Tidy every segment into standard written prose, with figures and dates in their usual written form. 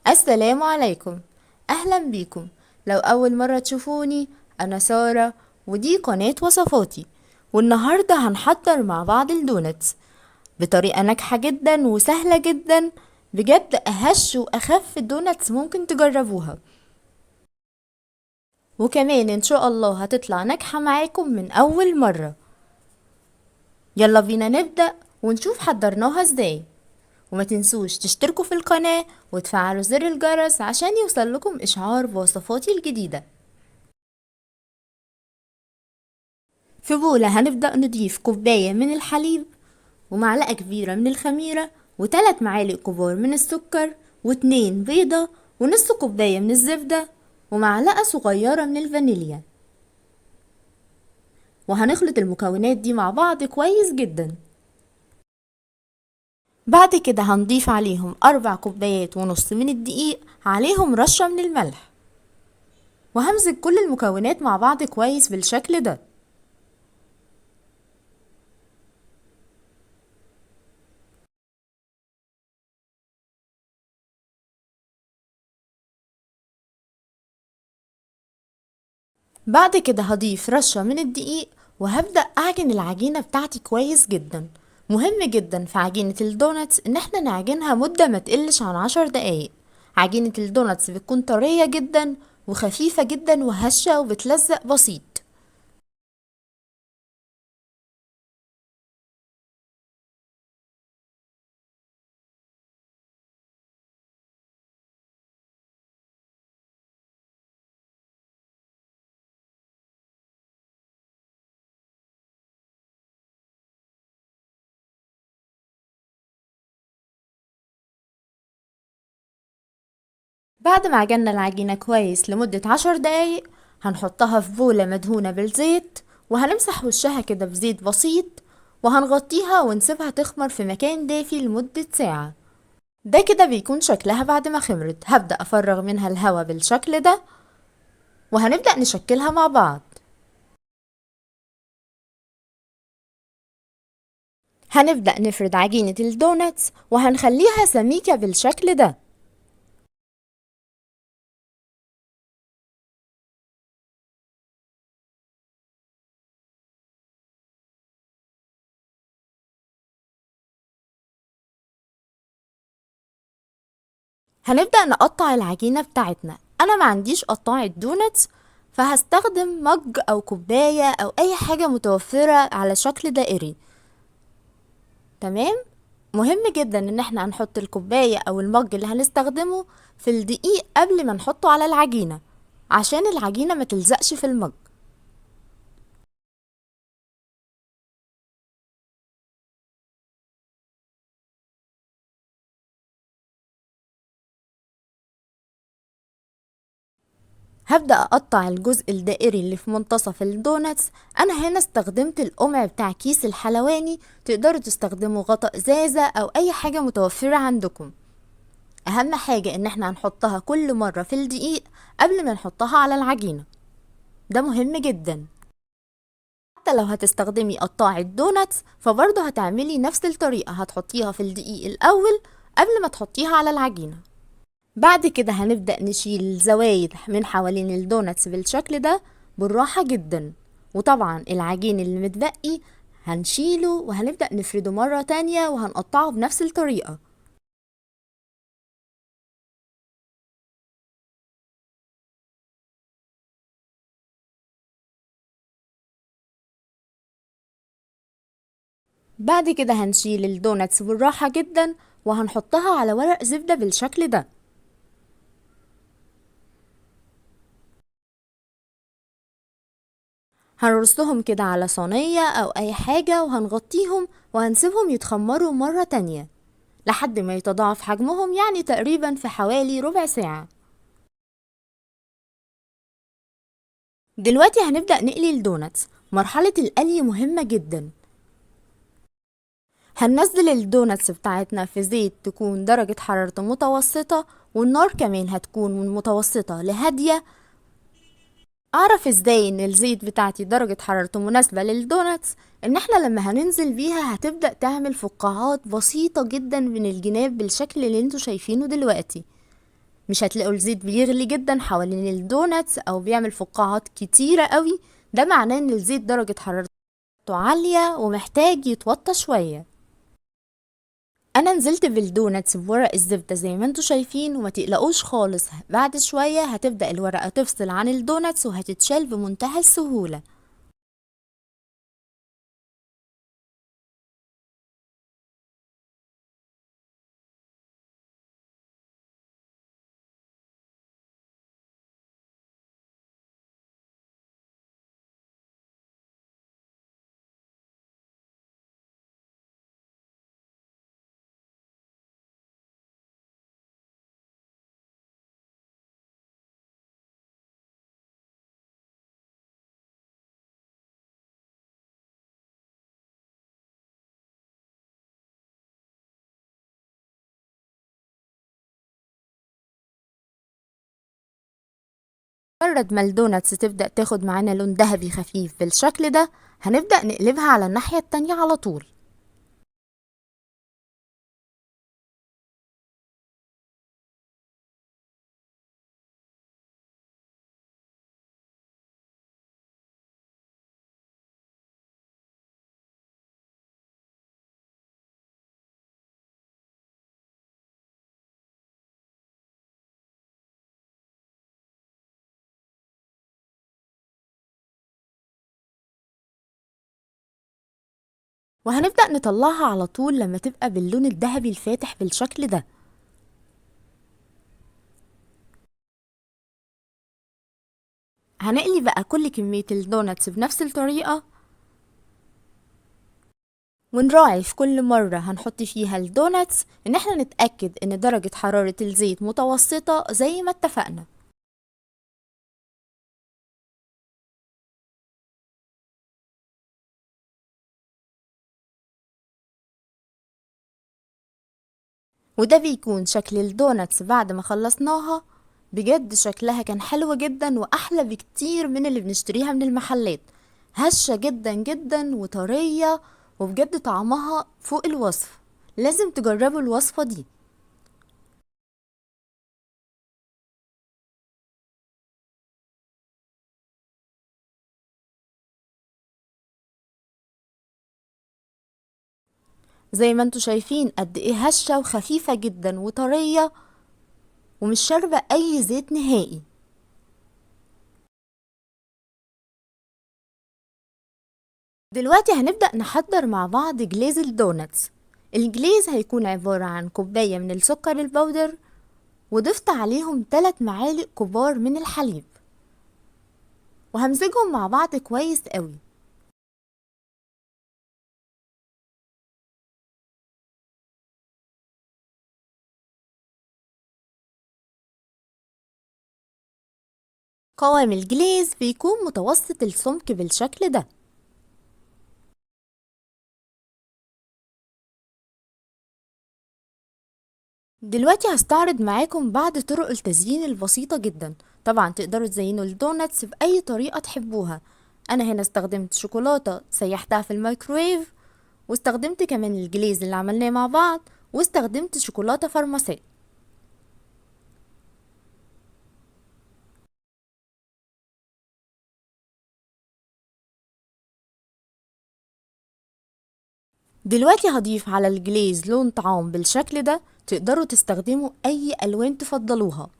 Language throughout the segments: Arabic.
السلام عليكم. أهلا بيكم. لو أول مرة تشوفوني، أنا سارة، ودي قناة وصفاتي. والنهاردة هنحضر مع بعض الدونتس بطريقة ناجحة جدا وسهلة جدا. بجد أهش وأخف الدونتس ممكن تجربوها، وكمان إن شاء الله هتطلع ناجحة معاكم من أول مرة. يلا بينا نبدأ ونشوف حضرناها ازاي. وما تنسوش تشتركوا في القناة وتفعلوا زر الجرس عشان يوصل لكم إشعار بوصفاتي الجديدة. في بولة هنبدأ نضيف كوباية من الحليب، ومعلقة كبيرة من الخميرة، و3 معالق كبار من السكر، و2 بيضة، ونص كوباية من الزبدة، ومعلقة صغيرة من الفانيليا. وهنخلط المكونات دي مع بعض كويس جدا. بعد كده هنضيف عليهم 4 كوبايات ونص من الدقيق، عليهم رشة من الملح، وهمزج كل المكونات مع بعض كويس بالشكل ده. بعد كده هضيف رشة من الدقيق، وهبدأ أعجن العجينة بتاعتي كويس جدا. مهم جدا في عجينة الدوناتس إن احنا نعجنها مدة ما تقلش عن 10 دقايق. عجينة الدوناتس بتكون طرية جدا وخفيفة جدا وهشة وبتلزق بسيط. بعد ما عجنا العجينة كويس لمدة 10 دقايق، هنحطها في بولة مدهونة بالزيت، وهنمسح وشها كده بزيت بسيط، وهنغطيها ونسيبها تخمر في مكان دافي لمدة ساعة. ده كده بيكون شكلها بعد ما خمرت. هبدأ أفرغ منها الهواء بالشكل ده، وهنبدأ نشكلها مع بعض. هنبدأ نفرد عجينة الدوناتس وهنخليها سميكة بالشكل ده. هنبدأ نقطع العجينة بتاعتنا. أنا ما عنديش قطاعة دوناتس، فهستخدم مج أو كوباية أو أي حاجة متوفرة على شكل دائري. تمام. مهم جدا ان احنا هنحط الكوباية او المج اللي هنستخدمه في الدقيق قبل ما نحطه على العجينة، عشان العجينة ما تلزقش في المج. هبدأ أقطع الجزء الدائري اللي في منتصف الدوناتس. أنا هنا استخدمت القمع بتاع كيس الحلواني، تقدروا تستخدموا غطاء إزازة أو أي حاجة متوفرة عندكم. أهم حاجة إن احنا هنحطها كل مرة في الدقيق قبل ما نحطها على العجينة. ده مهم جدا. حتى لو هتستخدمي قطاعة دوناتس فبرضه هتعملي نفس الطريقة، هتحطيها في الدقيق الأول قبل ما تحطيها على العجينة. بعد كده هنبدأ نشيل الزوايد من حوالين الدوناتس بالشكل ده بالراحة جدا. وطبعا العجين اللي متبقي هنشيله وهنبدأ نفرده مرة تانية وهنقطعه بنفس الطريقة. بعد كده هنشيل الدوناتس بالراحة جدا وهنحطها على ورق زبدة بالشكل ده. هنرصهم كده على صينية أو أي حاجة وهنغطيهم وهنسيبهم يتخمروا مرة تانية لحد ما يتضاعف حجمهم، يعني تقريبا في حوالي ربع ساعة. دلوقتي هنبدأ نقلي الدوناتس. مرحلة القلي مهمة جدا. هننزل الدوناتس بتاعتنا في زيت تكون درجة حرارته متوسطة، والنار كمان هتكون من متوسطة لهادية. اعرف ازاي ان الزيت بتاعتي درجة حرارته مناسبة للدوناتس؟ ان احنا لما هننزل بيها هتبدأ تعمل فقاعات بسيطة جدا من الجناب بالشكل اللي انتوا شايفينه دلوقتي. مش هتلاقوا الزيت بيغلي جدا حوالين الدوناتس او بيعمل فقاعات كتيرة قوي، ده معناه ان الزيت درجة حرارته عالية ومحتاج يتوطى شوية. انا نزلت بالدوناتس بورق الزبدة زي ما انتوا شايفين، وما تقلقوش خالص، بعد شوية هتبدأ الورقة تفصل عن الدوناتس وهتتشال بمنتهى السهولة. مجرد ما الدوناتس تبدأ تاخد معانا لون ذهبي خفيف بالشكل ده، هنبدأ نقلبها على الناحية التانية على طول. وهنبدأ نطلعها على طول لما تبقى باللون الذهبي الفاتح بالشكل ده. هنقلي بقى كل كمية الدوناتس بنفس الطريقة، ونراعي في كل مرة هنحط فيها الدوناتس ان احنا نتأكد ان درجة حرارة الزيت متوسطة زي ما اتفقنا. وده بيكون شكل الدوناتس بعد ما خلصناها. بجد شكلها كان حلو جدا واحلى بكتير من اللي بنشتريها من المحلات، هشة جدا جدا وطرية، وبجد طعمها فوق الوصف. لازم تجربوا الوصفة دي. زي ما انتوا شايفين قد ايه هشة وخفيفة جدا وطرية، ومش شاربة اي زيت نهائي. دلوقتي هنبدأ نحضر مع بعض جليز الدوناتس. الجليز هيكون عبارة عن كوباية من السكر البودر، وضفت عليهم 3 معالق كبار من الحليب، وهمزجهم مع بعض كويس قوي. قوام الجليز بيكون متوسط السمك بالشكل ده. دلوقتي هستعرض معاكم بعض طرق التزيين البسيطة جدا. طبعا تقدروا تزينوا الدوناتس بأي طريقة تحبوها. أنا هنا استخدمت شوكولاتة سيحتها في الميكرويف، واستخدمت كمان الجليز اللي عملناه مع بعض، واستخدمت شوكولاتة فرماسيل. دلوقتي هضيف على الجليز لون طعام بالشكل ده. تقدروا تستخدموا أي ألوان تفضلوها.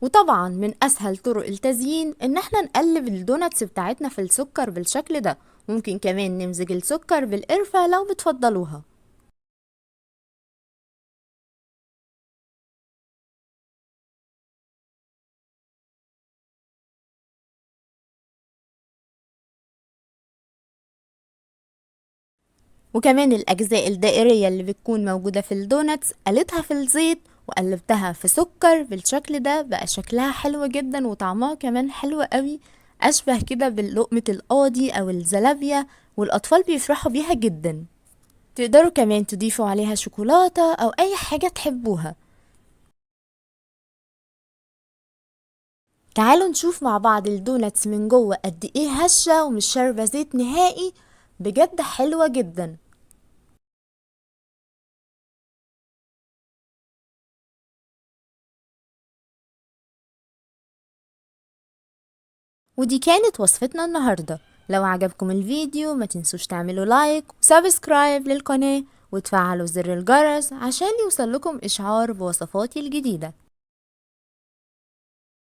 وطبعا من اسهل طرق التزيين ان احنا نقلب الدوناتس بتاعتنا في السكر بالشكل ده. ممكن كمان نمزج السكر بالقرفة لو بتفضلوها. وكمان الاجزاء الدائرية اللي بتكون موجودة في الدوناتس قلتها في الزيت وقلبتها في سكر بالشكل ده، بقى شكلها حلو جدا وطعمها كمان حلو قوي. أشبه كده بلقمة القاضي أو الزلابية، والأطفال بيفرحوا بيها جدا. تقدروا كمان تضيفوا عليها شوكولاتة أو أي حاجة تحبوها. تعالوا نشوف مع بعض الدوناتس من جوه قد ايه هشة ومش شاربة زيت نهائي، بجد حلوة جدا. ودي كانت وصفتنا النهاردة. لو عجبكم الفيديو ما تنسوش تعملوا لايك وسبسكرايب للقناة وتفعلوا زر الجرس عشان يوصل لكم إشعار بوصفاتي الجديدة.